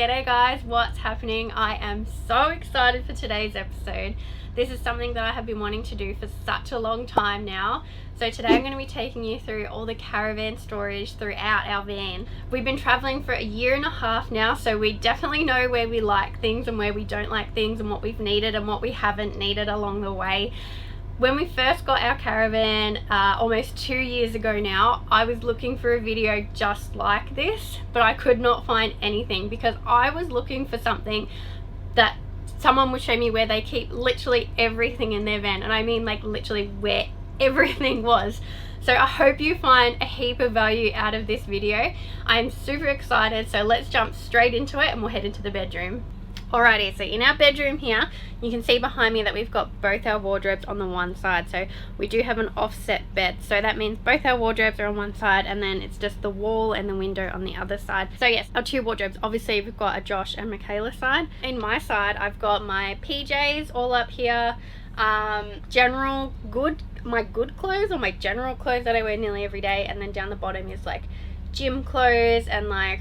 G'day guys, what's happening? I am so excited for today's episode. This is something that I have been wanting to do for such a long time now. So today I'm going to be taking you through all the caravan storage throughout our van. We've been traveling for a year and a half now, so we definitely know where we like things and where we don't like things and what we've needed and what we haven't needed along the way. When we first got our caravan almost 2 years ago now, I was looking for a video just like this, but I could not find anything because I was looking for something that someone would show me where they keep literally everything in their van, and I mean like literally where everything was. So I hope you find a heap of value out of this video. I'm super excited, so let's jump straight into it and we'll head into the bedroom. Alrighty, so in our bedroom here, you can see behind me that we've got both our wardrobes on the one side. So we do have an offset bed, so that means both our wardrobes are on one side and then it's just the wall and the window on the other side. So yes, our two wardrobes, obviously we've got a Josh and Mikayla side. In my side, I've got my PJs all up here, my good clothes, or my general clothes that I wear nearly every day, and then down the bottom is like gym clothes and like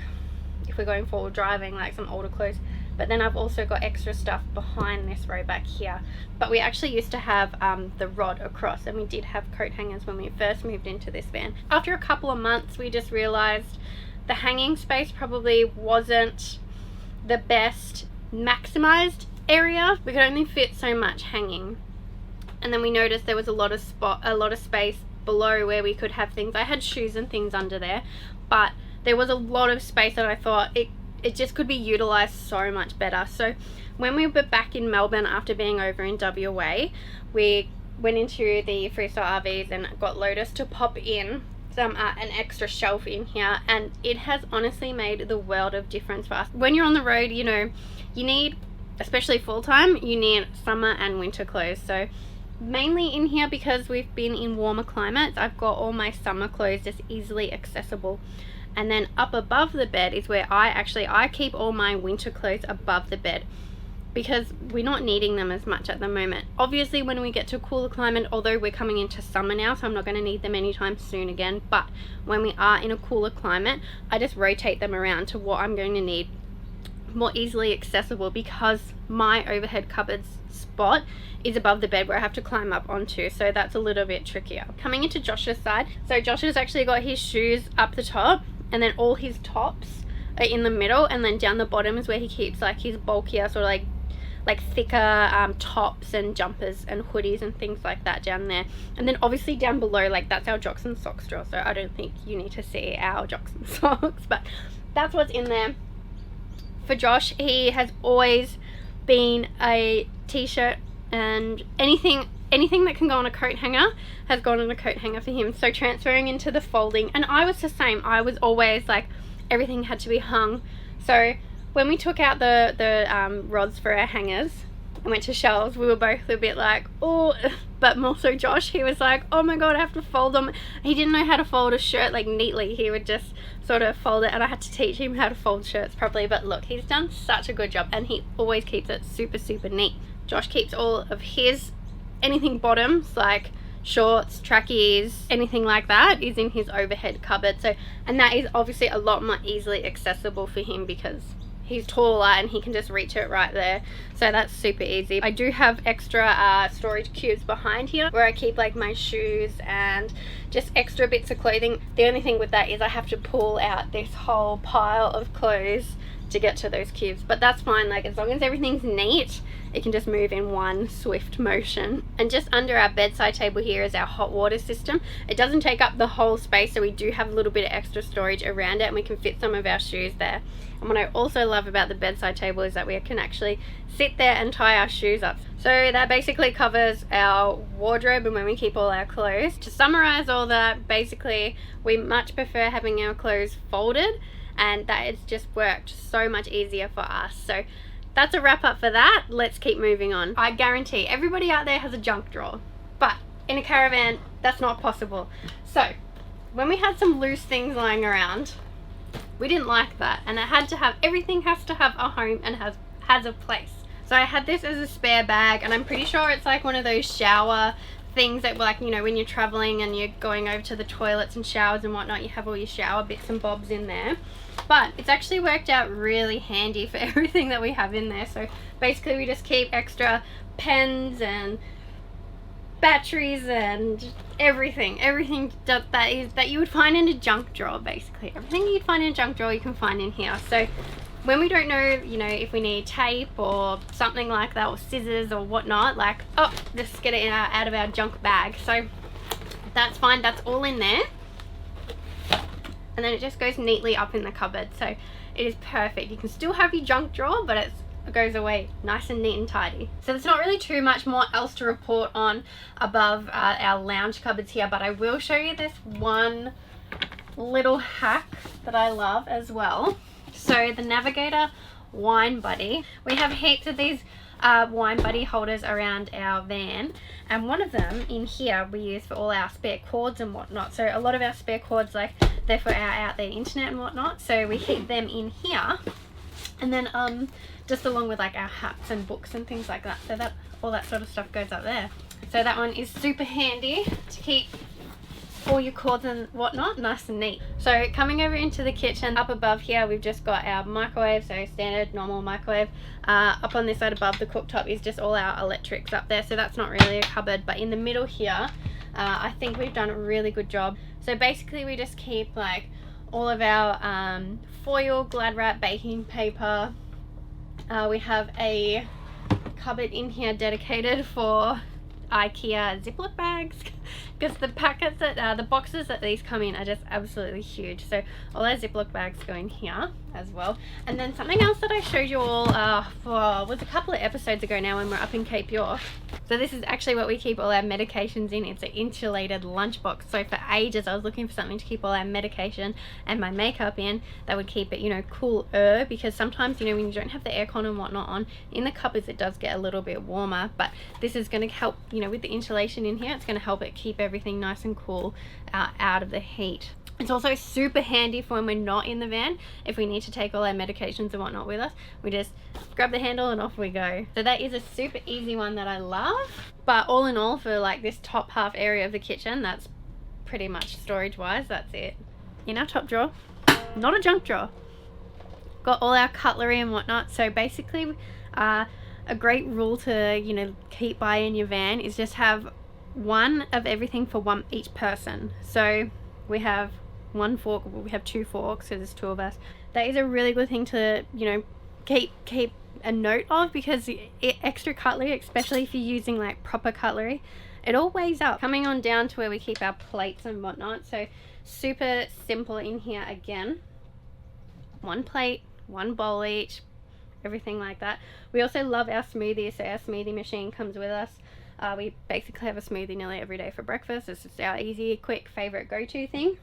if we're going forward driving, like some older clothes. But then I've also got extra stuff behind this row back here. But we actually used to have the rod across, and we did have coat hangers when we first moved into this van. After a couple of months, we just realized the hanging space probably wasn't the best maximized area. We could only fit so much hanging. And then we noticed there was a lot of space below where we could have things. I had shoes and things under there, but there was a lot of space that I thought it just could be utilized so much better. So when we were back in Melbourne after being over in WA, we went into the Freestyle RVs and got Lotus to pop in an extra shelf in here, and it has honestly made the world of difference for us. When you're on the road, you know, you need, especially full time, you need summer and winter clothes. So mainly in here, because we've been in warmer climates, I've got all my summer clothes just easily accessible. And then up above the bed is where I keep all my winter clothes above the bed, because we're not needing them as much at the moment. Obviously when we get to a cooler climate, although we're coming into summer now, so I'm not going to need them anytime soon again, but when we are in a cooler climate, I just rotate them around to what I'm going to need more easily accessible, because my overhead cupboard spot is above the bed where I have to climb up onto, so that's a little bit trickier. Coming into Josh's side, so Josh has actually got his shoes up the top, and then all his tops are in the middle, and then down the bottom is where he keeps like his bulkier sort of like thicker tops and jumpers and hoodies and things like that down there. And then obviously down below, like that's our jocks and socks drawer, so I don't think you need to see our jocks and socks, but that's what's in there. For Josh, he has always been a t-shirt, and anything that can go on a coat hanger has gone on a coat hanger for him. So transferring into the folding, and I was the same. I was always like, everything had to be hung. So when we took out the rods for our hangers and went to shelves, we were both a bit like, oh, but more so Josh, he was like, oh my god, I have to fold them. He didn't know how to fold a shirt like neatly. He would just sort of fold it, and I had to teach him how to fold shirts properly. But look, he's done such a good job, and he always keeps it super neat. Josh keeps all of his anything bottoms, like shorts, trackies, anything like that, is in his overhead cupboard. So, and that is obviously a lot more easily accessible for him because he's taller and he can just reach it right there, so that's super easy. I do have extra storage cubes behind here where I keep like my shoes and just extra bits of clothing. The only thing with that is I have to pull out this whole pile of clothes to get to those cubes, but that's fine. Like as long as everything's neat, it can just move in one swift motion. And just under our bedside table here is our hot water system. It doesn't take up the whole space, so we do have a little bit of extra storage around it, and we can fit some of our shoes there. And what I also love about the bedside table is that we can actually sit there and tie our shoes up. So that basically covers our wardrobe and when we keep all our clothes. To summarize all that, basically we much prefer having our clothes folded, and that has just worked so much easier for us. So that's a wrap up for that. Let's keep moving on. I guarantee everybody out there has a junk drawer, but in a caravan that's not possible. So when we had some loose things lying around, we didn't like that, and everything has to have a home and has a place. So I had this as a spare bag, and I'm pretty sure it's like one of those shower things that, like, you know, when you're traveling and you're going over to the toilets and showers and whatnot, you have all your shower bits and bobs in there. But it's actually worked out really handy for everything that we have in there. So basically we just keep extra pens and batteries and everything that you would find in a junk drawer. Basically everything you'd find in a junk drawer you can find in here. So when we don't know, you know, if we need tape or something like that, or scissors or whatnot, like, oh, just get it out of our junk bag. So that's fine, that's all in there. And then it just goes neatly up in the cupboard. So it is perfect. You can still have your junk drawer, but it goes away nice and neat and tidy. So there's not really too much more else to report on above our lounge cupboards here, but I will show you this one little hack that I love as well. So the Navigator Wine Buddy, we have heaps of these Wine Buddy holders around our van, and one of them in here we use for all our spare cords and whatnot. So a lot of our spare cords, like, they're for our out there internet and whatnot, so we keep them in here, and then just along with like our hats and books and things like that, so that all that sort of stuff goes up there. So that one is super handy to keep all your cords and whatnot nice and neat. So coming over into the kitchen, up above here we've just got our microwave, so standard normal microwave. Up on this side above the cooktop is just all our electrics up there, so that's not really a cupboard. But in the middle here, I think we've done a really good job. So basically we just keep like all of our foil, Glad wrap, baking paper. We have a cupboard in here dedicated for IKEA Ziploc bags, because the packets that the boxes that these come in are just absolutely huge. So all our Ziploc bags go in here as well. And then something else that I showed you all was a couple of episodes ago now when we're up in Cape York. So this is actually what we keep all our medications in. It's an insulated lunchbox. So for ages I was looking for something to keep all our medication and my makeup in that would keep it, you know, cooler, because sometimes, you know, when you don't have the aircon and whatnot on in the cupboards, it does get a little bit warmer. But this is going to help, you know, with the insulation in here, it's going to help it keep everything nice and cool out of the heat. It's also super handy for when we're not in the van. If we need to take all our medications and whatnot with us, we just grab the handle and off we go. So that is a super easy one that I love. But all in all, for like this top half area of the kitchen, that's pretty much storage wise, that's it. In our top drawer, not a junk drawer, got all our cutlery and whatnot. So basically a great rule to, you know, keep by in your van is just have one of everything for each person. So we have one fork, we have two forks, so there's two of us. That is a really good thing to, you know, keep a note of, because extra cutlery, especially if you're using like proper cutlery, it all weighs up. Coming on down to where we keep our plates and whatnot, so super simple in here again. One plate, one bowl each, everything like that. We also love our smoothies, so our smoothie machine comes with us. We basically have a smoothie nearly every day for breakfast. It's just our easy, quick, favorite go-to thing.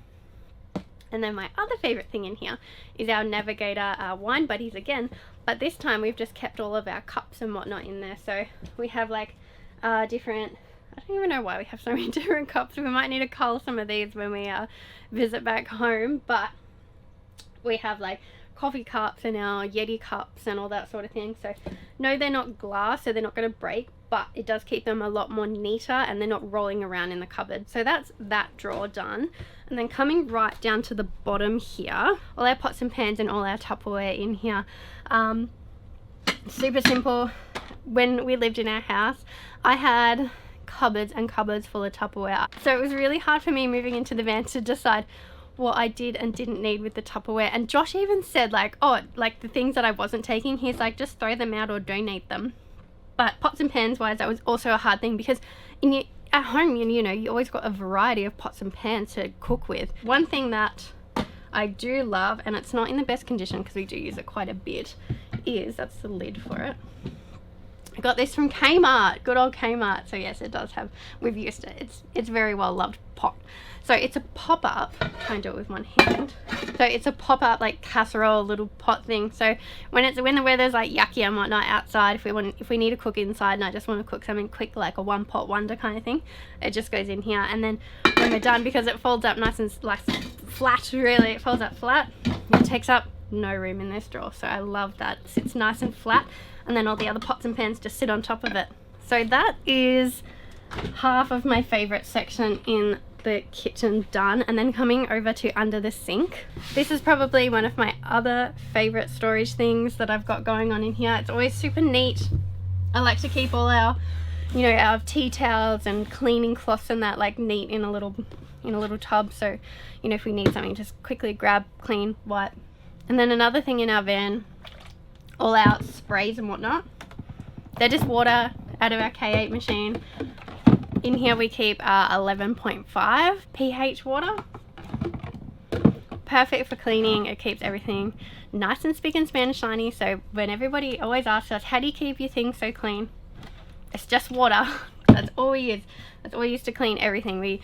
And then my other favorite thing in here is our Navigator Wine Buddies again, but this time we've just kept all of our cups and whatnot in there. So we have like different, I don't even know why we have so many different cups. We might need to cull some of these when we visit back home, but we have like coffee cups and our Yeti cups and all that sort of thing. So no, they're not glass, so they're not going to break, but it does keep them a lot more neater and they're not rolling around in the cupboard. So that's that drawer done. And then coming right down to the bottom here, all our pots and pans and all our Tupperware in here. Super simple. When we lived in our house, I had cupboards and cupboards full of Tupperware. So it was really hard for me moving into the van to decide what I did and didn't need with the Tupperware. And Josh even said like, oh, like the things that I wasn't taking, he's like, just throw them out or donate them. But pots and pans wise, that was also a hard thing, because at home, you know, you always got a variety of pots and pans to cook with. One thing that I do love, and it's not in the best condition because we do use it quite a bit, that's the lid for it. I got this from Kmart, good old Kmart. So yes, it does have, we've used it. It's very well loved pot. So it's a pop-up, try and do it with one hand. So it's a pop-up like casserole little pot thing. So when the weather's like yucky and whatnot outside, if we need to cook inside and I just want to cook something quick, like a one pot wonder kind of thing, it just goes in here. And then when we're done, because it folds up nice and like flat, really, it folds up flat, it takes up no room in this drawer. So I love that. It sits nice and flat, and then all the other pots and pans just sit on top of it. So that is half of my favorite section in the kitchen done, and then coming over to under the sink. This is probably one of my other favorite storage things that I've got going on in here. It's always super neat. I like to keep all our, you know, our tea towels and cleaning cloths and that like neat in a little tub, so you know, if we need something, just quickly grab, clean, wipe. And then another thing in our van, all our sprays and whatnot, they're just water out of our K8 machine. In here we keep our 11.5 pH water. Perfect for cleaning. It keeps everything nice and spick and span shiny. So when everybody always asks us, how do you keep your things so clean? It's just water. That's all we use. That's all we use to clean everything. We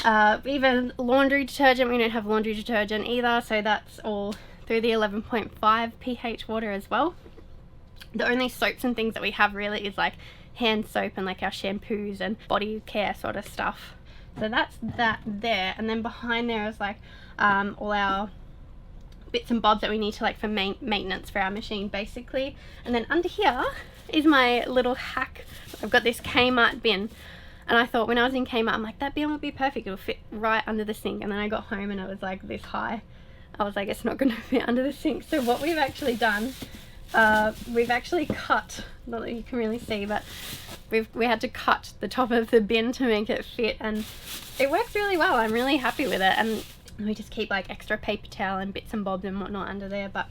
even laundry detergent, we don't have laundry detergent either, so that's all through the 11.5 pH water as well. The only soaps and things that we have really is like hand soap and like our shampoos and body care sort of stuff. So that's that there, and then behind there is like all our bits and bobs that we need to like for maintenance for our machine basically. And then under here is my little hack. I've got this Kmart bin, and I thought when I was in Kmart, I'm like, that bin would be perfect, it'll fit right under the sink. And then I got home and it was like this high. I was like, it's not going to fit under the sink. So what we've actually done, we've actually cut, not that you can really see, but we had to cut the top of the bin to make it fit, and it works really well. I'm really happy with it. And we just keep like extra paper towel and bits and bobs and whatnot under there, but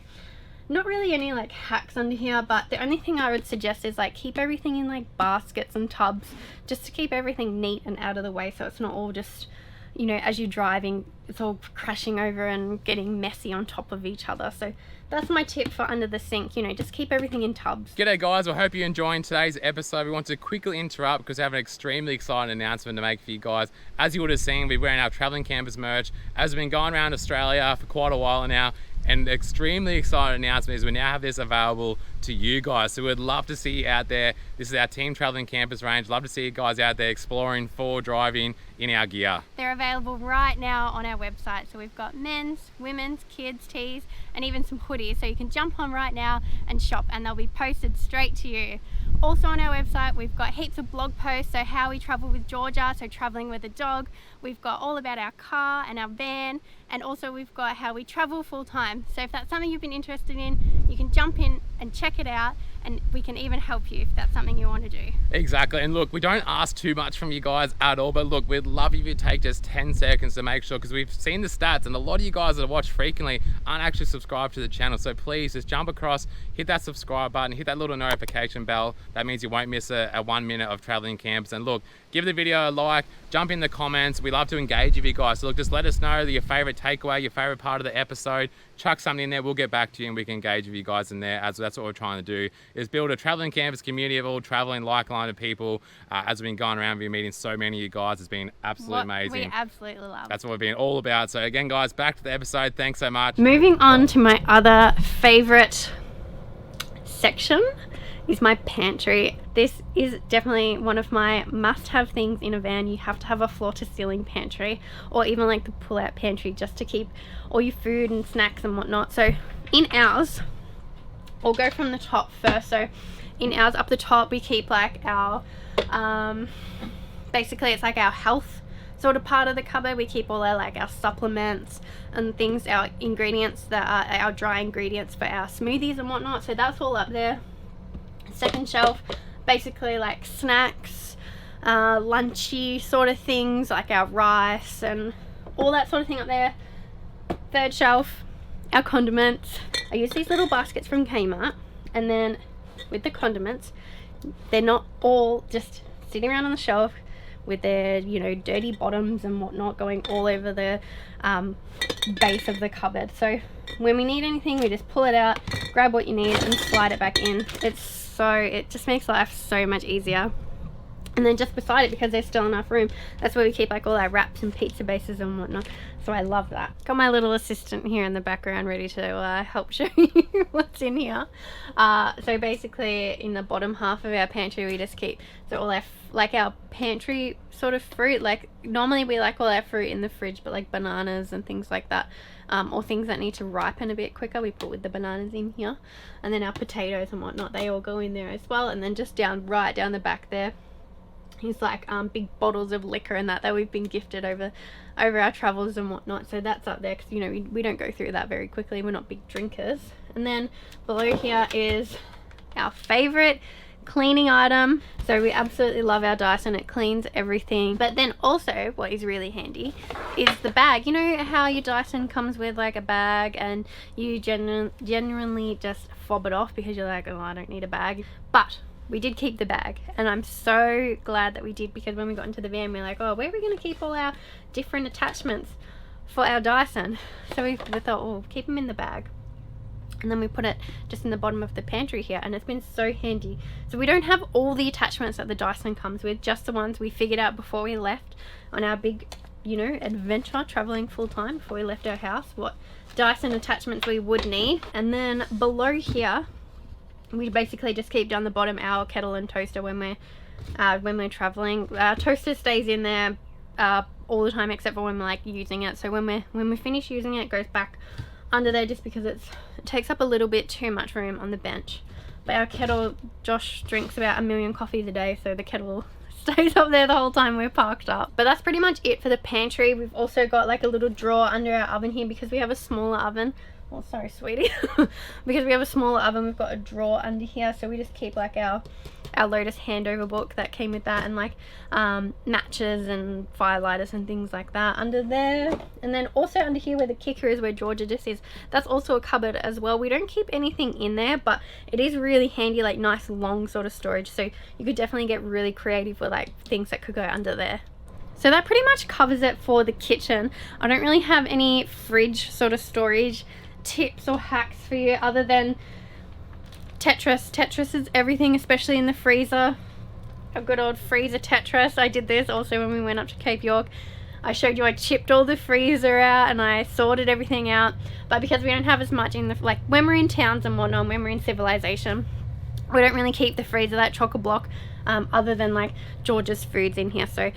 not really any like hacks under here. But the only thing I would suggest is like keep everything in like baskets and tubs, just to keep everything neat and out of the way, so it's not all just, you know, as you're driving, it's all crashing over and getting messy on top of each other. So that's my tip for under the sink, you know, just keep everything in tubs. G'day guys, I hope you're enjoying today's episode. We want to quickly interrupt because I have an extremely exciting announcement to make for you guys. As you would have seen, we're wearing our Traveling Campers merch, as we've been going around Australia for quite a while now. And the extremely exciting announcement is we now have this available to you guys. So we'd love to see you out there. This is our Team Traveling Campers range. Love to see you guys out there exploring, forward driving in our gear. They're available right now on our website. So we've got men's, women's, kids, tees, and even some hoodies. So you can jump on right now and shop, and they'll be posted straight to you. Also on our website, we've got heaps of blog posts. So how we travel with Georgia, so traveling with a dog. We've got all about our car and our van, and also we've got how we travel full time. So if that's something you've been interested in, you can jump in and check it out, and we can even help you if that's something you want to do. Exactly. And look, we don't ask too much from you guys at all, but look, we'd love if you take just 10 seconds to make sure, because we've seen the stats and a lot of you guys that watch frequently aren't actually subscribed to the channel. So please just jump across, hit that subscribe button, hit that little notification bell. That means you won't miss a 1 minute of Traveling Camps. And look, give the video a like, jump in the comments. We love to engage with you guys. So look, just let us know your favorite takeaway, your favorite part of the episode. Chuck something in there, we'll get back to you and we can engage with you guys in there. As that's what we're trying to do, is build a Traveling Campers community of all traveling like-minded people. As we've been going around, we've been meeting so many of you guys. It's been absolutely amazing. We absolutely love. That's what we've been all about. So again, guys, back to the episode. Thanks so much. Moving on to my other favorite section is my pantry. This is definitely one of my must-have things in a van. You have to have a floor-to-ceiling pantry, or even like the pull-out pantry, just to keep all your food and snacks and whatnot. So in ours, I'll go from the top first. So in ours, up the top, we keep like our basically it's like our health sort of part of the cupboard. We keep all our like our supplements and things, our ingredients that are our dry ingredients for our smoothies and whatnot. So that's all up there. Second shelf, basically like snacks, lunchy sort of things, like our rice and all that sort of thing up there. Third shelf, our condiments. I use these little baskets from Kmart, and then with the condiments, they're not all just sitting around on the shelf with their, you know, dirty bottoms and whatnot going all over the base of the cupboard. So when we need anything, we just pull it out, grab what you need and slide it back in. It just makes life so much easier. And then just beside it, because there's still enough room, that's where we keep like all our wraps and pizza bases and whatnot. So I love that. Got my little assistant here in the background ready to help show you what's in here. So basically in the bottom half of our pantry, we just keep all our like our pantry sort of fruit. Like normally we like all our fruit in the fridge, but like bananas and things like that, or things that need to ripen a bit quicker, we put with the bananas in here. And then our potatoes and whatnot, they all go in there as well. And then just right down the back there, is like big bottles of liquor and that we've been gifted over our travels and whatnot. So that's up there because, you know, we don't go through that very quickly. We're not big drinkers. And then below here is our favorite cleaning item. So we absolutely love our Dyson. It cleans everything. But then also what is really handy is the bag. You know how your Dyson comes with like a bag and you genuinely just fob it off because you're like, oh, I don't need a bag. But we did keep the bag, and I'm so glad that we did, because when we got into the van we're like, oh, where are we going to keep all our different attachments for our Dyson? So we thought, oh, keep them in the bag. And then we put it just in the bottom of the pantry here, and it's been so handy. So we don't have all the attachments that the Dyson comes with, just the ones we figured out before we left on our big, you know, adventure traveling full time, before we left our house, what Dyson attachments we would need. And then below here we basically just keep down the bottom our kettle and toaster when we're traveling. Our toaster stays in there all the time except for when we're like using it. So when we finish using it, it goes back under there just because it takes up a little bit too much room on the bench. But our kettle, Josh drinks about 1 million coffees a day, so the kettle stays up there the whole time we're parked up. But that's pretty much it for the pantry. We've also got like a little drawer under our oven here because we have a smaller oven. Oh, sorry, sweetie. Because we have a smaller oven, we've got a drawer under here, so we just keep like our Lotus handover book that came with that, and like matches and fire lighters and things like that under there. And then also under here where the kicker is, where Georgia just is, that's also a cupboard as well. We don't keep anything in there, but it is really handy, like nice long sort of storage, so you could definitely get really creative with like things that could go under there. So that pretty much covers it for the kitchen. I don't really have any fridge sort of storage tips or hacks for you other than Tetris is everything, especially in the freezer. A good old freezer Tetris. I did this also when we went up to Cape York. I showed you I chipped all the freezer out and I sorted everything out, but because we don't have as much in the, like when we're in towns and whatnot, when we're in civilization, we don't really keep the freezer that chock-a-block other than like George's foods in here. So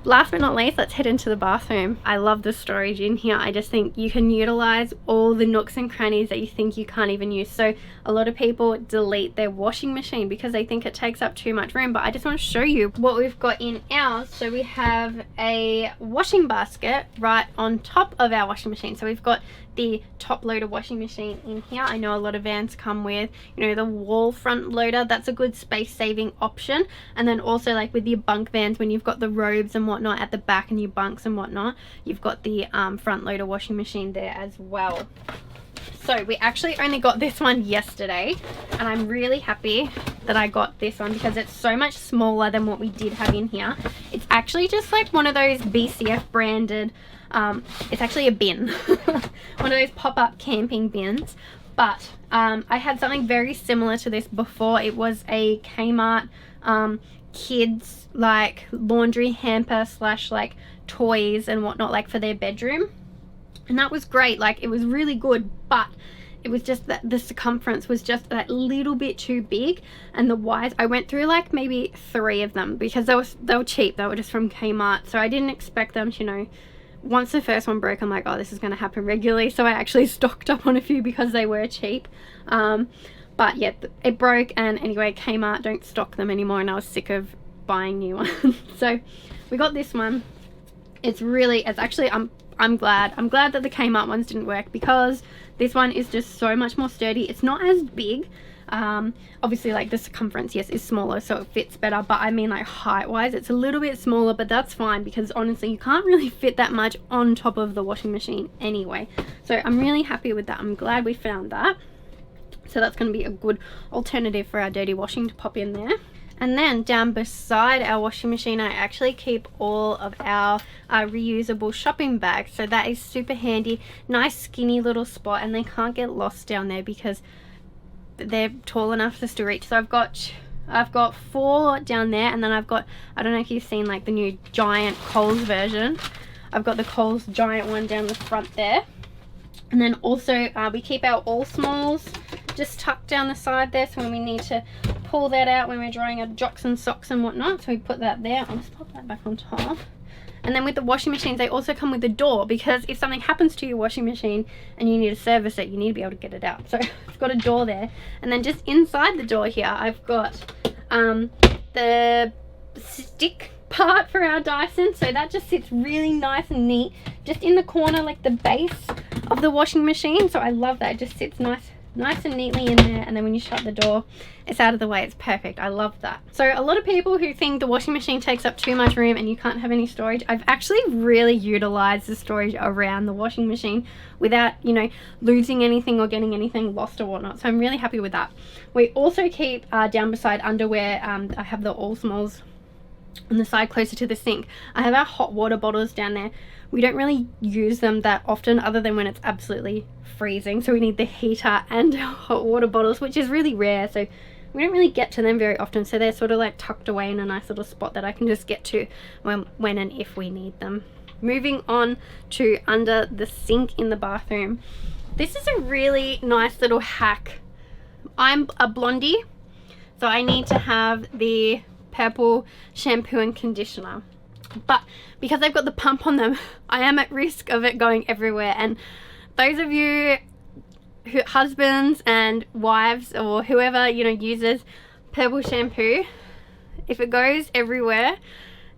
last but not least, let's head into the bathroom. I love the storage in here. I just think you can utilize all the nooks and crannies that you think you can't even use. So a lot of people delete their washing machine because they think it takes up too much room, but I just want to show you what we've got in ours. So we have a washing basket right on top of our washing machine. So we've got the top loader washing machine in here. I know a lot of vans come with, you know, the wall front loader. That's a good space saving option. And then also like with your bunk vans, when you've got the robes and whatnot at the back and your bunks and whatnot, you've got the front loader washing machine there as well. So we actually only got this one yesterday, and I'm really happy that I got this one because it's so much smaller than what we did have in here. It's actually just like one of those BCF branded, it's actually a bin, one of those pop-up camping bins. But I had something very similar to this before. It was a Kmart kids like laundry hamper slash like toys and whatnot, like for their bedroom. And that was great, like it was really good, but it was just that the circumference was just that little bit too big, and the wires, I went through like maybe 3 of them because they were cheap. They were just from Kmart, so I didn't expect them to, you know, once the first one broke, I'm like, oh, this is going to happen regularly. So I actually stocked up on a few because they were cheap. But yeah, it broke, and anyway, Kmart don't stock them anymore, and I was sick of buying new ones. So we got this one. It's actually, I'm glad that the Kmart ones didn't work, because this one is just so much more sturdy. It's not as big. Obviously like the circumference, yes, is smaller, so it fits better, but I mean like height wise it's a little bit smaller, but that's fine because honestly you can't really fit that much on top of the washing machine anyway. So I'm really happy with that. I'm glad we found that. So that's going to be a good alternative for our dirty washing to pop in there. And then down beside our washing machine, I actually keep all of our reusable shopping bags. So that is super handy. Nice skinny little spot, and they can't get lost down there because they're tall enough to still reach. So I've got 4 down there, and then I've got, I don't know if you've seen like the new giant Coles version. I've got the Coles giant one down the front there. And then also we keep our all smalls just tucked down the side there, so when we need to pull that out when we're drying our jocks and socks and whatnot, so we put that there. I'll just pop that back on top. And then with the washing machines, they also come with a door, because if something happens to your washing machine and you need to service it, you need to be able to get it out. So it's got a door there. And then just inside the door here, I've got the stick part for our Dyson, so that just sits really nice and neat just in the corner, like the base of the washing machine. So I love that. It just sits nice and neatly in there, and then when you shut the door, it's out of the way. It's perfect. I love that. So a lot of people who think the washing machine takes up too much room and you can't have any storage, I've actually really utilized the storage around the washing machine without, you know, losing anything or getting anything lost or whatnot. So I'm really happy with that. We also keep down beside underwear, I have the All Smalls on the side closer to the sink. I have our hot water bottles down there. We don't really use them that often other than when it's absolutely freezing, so we need the heater and hot water bottles, which is really rare, so we don't really get to them very often. So they're sort of like tucked away in a nice little spot that I can just get to when and if we need them. Moving on to under the sink in the bathroom, this is a really nice little hack. I'm a blondie, so I need to have the purple shampoo and conditioner, but because I've got the pump on them, I am at risk of it going everywhere. And those of you who husbands and wives or whoever, you know, uses purple shampoo, if it goes everywhere,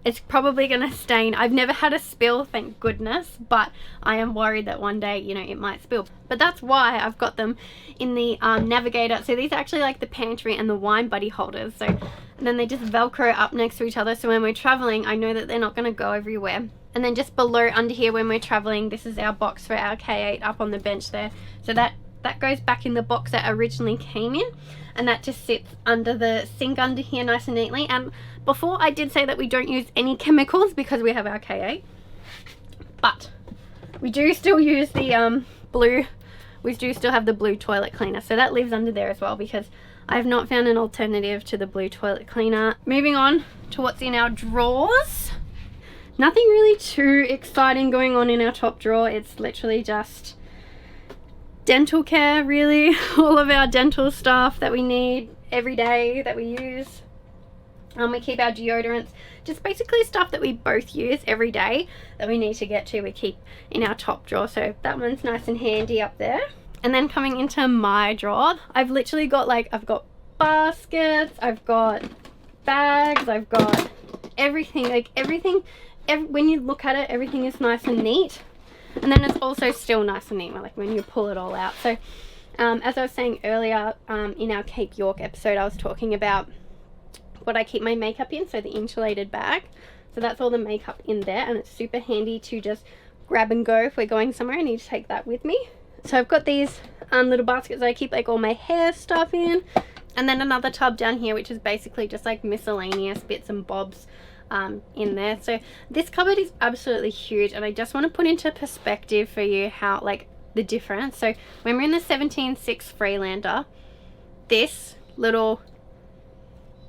it's probably gonna stain. I've never had a spill, thank goodness, but I am worried that one day, you know, it might spill. But that's why I've got them in the Navigator. So these are actually like the Pantry and the Wine Buddy holders. So then they just Velcro up next to each other. So when we're traveling, I know that they're not gonna go everywhere. And then just below under here when we're traveling, this is our box for our K8 up on the bench there. So that goes back in the box that originally came in, and that just sits under the sink under here nice and neatly. And before I did say that we don't use any chemicals because we have our K8, but we do still use the we do still have the blue toilet cleaner, so that lives under there as well because I have not found an alternative to the blue toilet cleaner. Moving on to what's in our drawers. Nothing really too exciting going on in our top drawer. It's literally just dental care, really. All of our dental stuff that we need every day that we use. We keep our deodorants, just basically stuff that we both use every day that we need to get to, we keep in our top drawer. So that one's nice and handy up there. And then coming into my drawer, I've literally got I've got baskets, I've got bags, I've got everything, when you look at it, everything is nice and neat. And then it's also still nice and neat, like when you pull it all out. So as I was saying earlier, in our Cape York episode, I was talking about what I keep my makeup in, so the insulated bag. So that's all the makeup in there, and it's super handy to just grab and go if we're going somewhere. I need to take that with me. So I've got these little baskets that I keep like all my hair stuff in, and then another tub down here which is basically just like miscellaneous bits and bobs in there. So this cupboard is absolutely huge, and I just want to put into perspective for you how like the difference. So when we're in the 17.6 Freelander, this little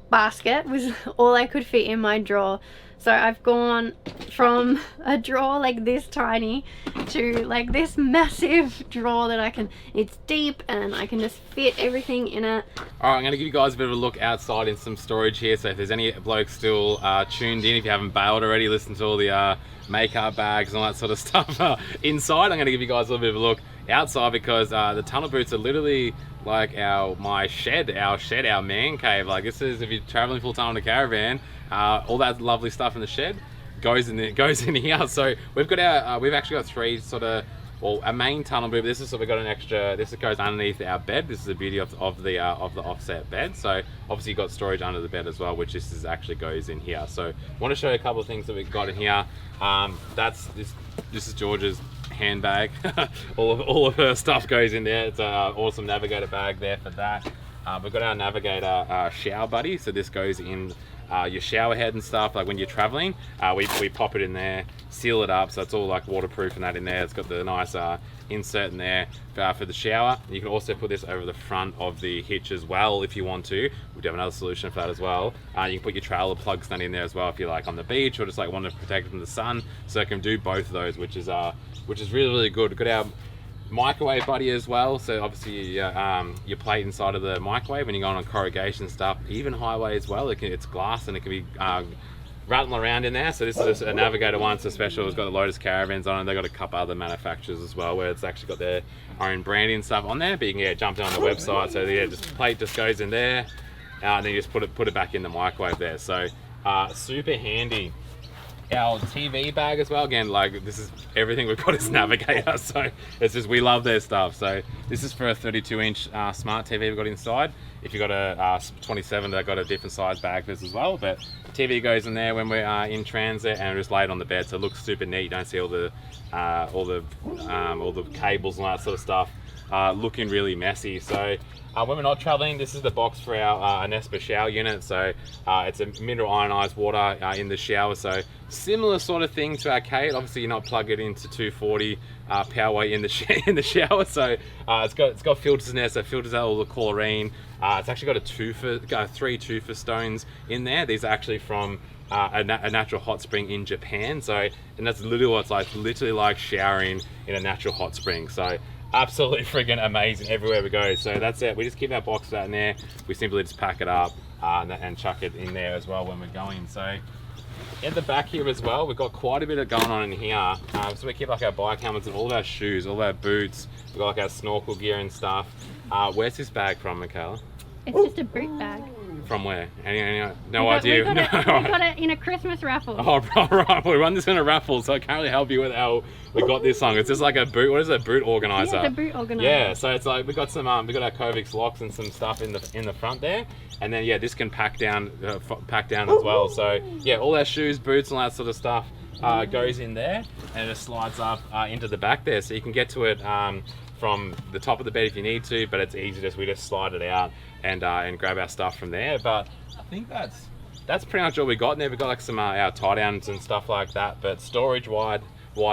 basket was all I could fit in my drawer. So I've gone from a drawer like this tiny to like this massive drawer that it's deep and I can just fit everything in it. Alright, I'm going to give you guys a bit of a look outside in some storage here. So if there's any blokes still tuned in, if you haven't bailed already, listen to all the makeup bags and all that sort of stuff inside. I'm going to give you guys a little bit of a look outside because the tunnel boots are literally like our man cave. Like this is, if you're traveling full time on a caravan, all that lovely stuff in the shed goes in here. So we've got our we've actually got three sort of, well, a main tunnel boot. This is, so we've got an extra, this goes underneath our bed. This is the beauty of the offset bed. So obviously you've got storage under the bed as well, which actually goes in here. So I want to show you a couple of things that we've got in here. This is George's handbag. all of her stuff goes in there. It's an awesome Navigator bag there for that. We've got our Navigator shower buddy, so this goes in your shower head and stuff. Like when you're traveling, we pop it in there, seal it up, so it's all like waterproof and that in there. It's got the nice insert in there for the shower. You can also put this over the front of the hitch as well if you want to. We do have another solution for that as well. You can put your trailer plugs in there as well if you're like on the beach or just like want to protect it from the sun. So it can do both of those, which is really, really good. We've got our microwave buddy as well, so obviously your plate inside of the microwave when you're going on corrugation stuff, even highway as well, it's glass and it can be rattling around in there. So this is a Navigator one, so special. It's got the Lotus Caravans on it. They've got a couple other manufacturers as well where it's actually got their own branding stuff on there, but you can jump in on the website. So yeah, just plate just goes in there and then you just put it back in the microwave there. So Super handy. Our TV bag as well, again, like this is everything we've got is Navigator, so it's just, we love their stuff. So this is for a 32-inch smart TV we've got inside. If you've got a 27, they've got a different size bag for this as well, but TV goes in there when we're in transit, and just lay it on the bed, so it looks super neat. You don't see all the cables and all that sort of stuff looking really messy. So when we're not traveling, this is the box for our Anespa shower unit. So it's a mineral ionized water in the shower. So similar sort of thing to our Kate. Obviously, you're not plugged it into 240 power in the shower. So it's got filters in there, so it filters out all the chlorine. It's actually got 3 tufa stones in there. These are actually from a natural hot spring in Japan. So, and that's literally what it's like, literally like showering in a natural hot spring. So absolutely friggin' amazing everywhere we go. So that's it. We just keep our box out in there. We simply just pack it up and chuck it in there as well when we're going. So at the back here as well, we've got quite a bit of going on in here. So we keep like our bike helmets and all of our shoes, all of our boots. We've got like our snorkel gear and stuff. Where's this bag from, Mikayla? It's just a boot bag. From where? No idea. We got it in a Christmas raffle. Oh, right. We run this in a raffle, so I can't really help you with how we got this song. It's just like a boot. What is it? A boot organizer. Yeah, it's a boot organizer. Yeah, so it's like we got some we got our Covix locks and some stuff in the front there, and then yeah, this can pack down as well. So yeah, all our shoes, boots, and all that sort of stuff goes in there, and it slides up into the back there, so you can get to it from the top of the bed if you need to, but it's easy. We just slide it out and grab our stuff from there. But I think that's pretty much all we got in there. We got like some our tie downs and stuff like that, but storage wise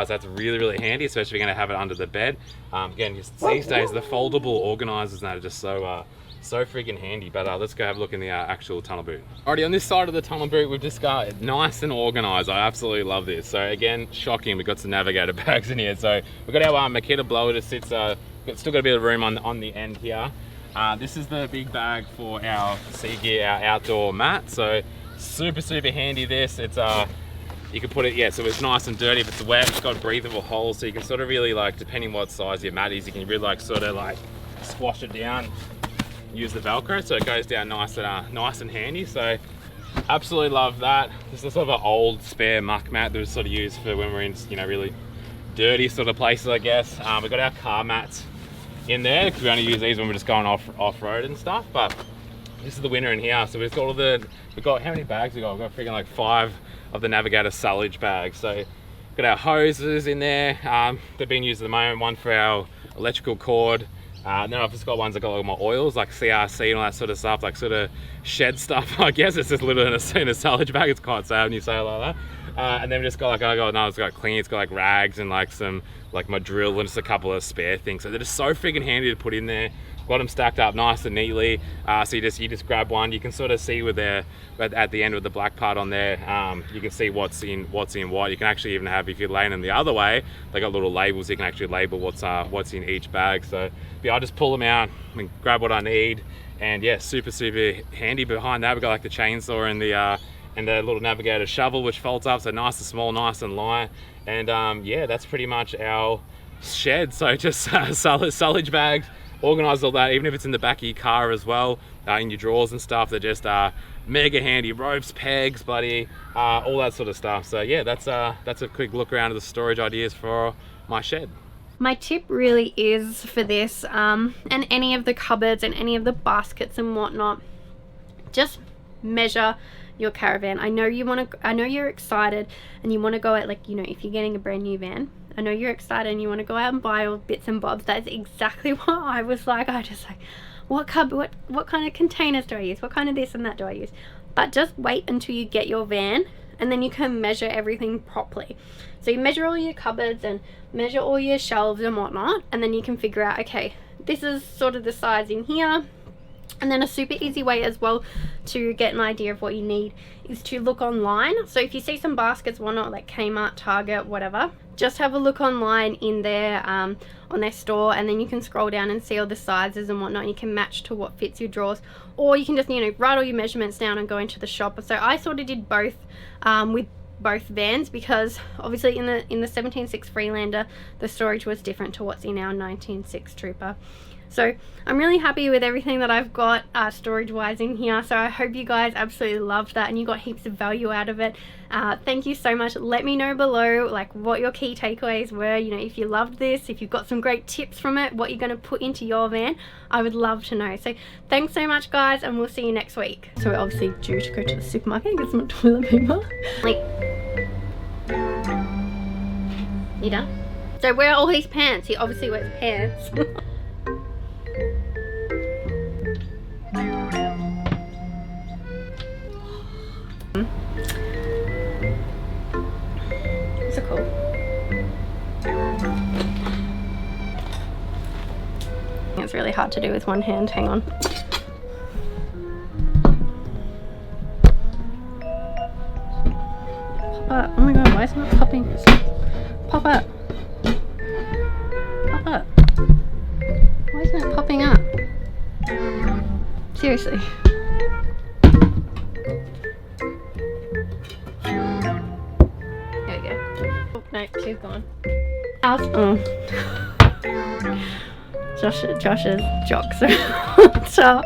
that's really handy, especially if you're going to have it under the bed. Again, just these days the foldable organizers now are just so freaking handy. But let's go have a look in the actual tunnel boot. Alrighty, on this side of the tunnel boot, we've just got it nice and organized. I absolutely love this. So again, shocking, we've got some Navigator bags in here. So we've got our Makita blower that sits, still got a bit of room on the end here. This is the big bag for our sea gear, our outdoor mat. So super handy. This, it's you can put it, yeah, so it's nice and dirty. If it's wet, it's got breathable holes, so you can sort of really, like, depending what size your mat is, you can really like sort of like squash it down, use the Velcro, so it goes down nice and handy. So absolutely love that. This is sort of an old spare muck mat that was sort of used for when we're in, really dirty sort of places, I guess. We've got our car mats in there because we only use these when we're just going off-road and stuff. But this is the winner in here. So we've got we've got, how many bags we got? We've got freaking like 5 of the Navigator silage bags. So we've got our hoses in there. They're being used at the moment. One for our electrical cord. Then I've just got ones that got like my oils, like CRC and all that sort of stuff, like sort of shed stuff. I guess it's just literally in a silage bag. It's quite sad when you say it like that. And then we just got like, it's got clean. It's got like rags and like some, like my drill and just a couple of spare things. So they're just so freaking handy to put in there. Got them stacked up nice and neatly. So you just grab one. You can sort of see with at the end with the black part on there. You can see what's in what. You can actually even have, if you're laying them the other way, they got little labels. You can actually label what's in each bag. So yeah, I just pull them out and grab what I need. And yeah, super handy. Behind that, we've got like the chainsaw and the little Navigator shovel, which folds up, so nice and small, nice and light. And yeah, that's pretty much our shed. So just silage bags, organize all that, even if it's in the back of your car as well, in your drawers and stuff. They're just mega handy. Ropes, pegs, buddy, all that sort of stuff. So yeah, that's a quick look around of the storage ideas for my shed. My tip really is for this, and any of the cupboards and any of the baskets and whatnot, just measure your caravan. I know you're excited and you want to go out, like, if you're getting a brand new van, I know you're excited and you want to go out and buy all bits and bobs. That's exactly what I was like. I just like, what cupboard, what kind of containers do I use? What kind of this and that do I use? But just wait until you get your van, and then you can measure everything properly. So you measure all your cupboards and measure all your shelves and whatnot, and then you can figure out, okay, this is sort of the size in here. And then a super easy way as well to get an idea of what you need is to look online. So if you see some baskets, whatnot, like Kmart, Target, whatever, just have a look online in their on their store, and then you can scroll down and see all the sizes and whatnot. You can match to what fits your drawers, or you can just write all your measurements down and go into the shop. So I sort of did both with both vans, because obviously in the 17.6 Freelander the storage was different to what's in our 19.6 Trooper. So I'm really happy with everything that I've got storage wise in here. So I hope you guys absolutely loved that and you got heaps of value out of it. Thank you so much. Let me know below like what your key takeaways were. You know, if you loved this, if you've got some great tips from it, what you're going to put into your van, I would love to know. So thanks so much guys, and we'll see you next week. So we're obviously due to go to the supermarket and get some toilet paper. Like, you done? So where are all these pants? He obviously wears pants. These are cool. It's really hard to do with one hand. Hang on. Pop up. Oh my god, why is it not popping? Pop up. Pop up. Why isn't it popping up? Seriously. There we go. Oh, no, she's gone. Out. Oh. Josh's jocks are on top.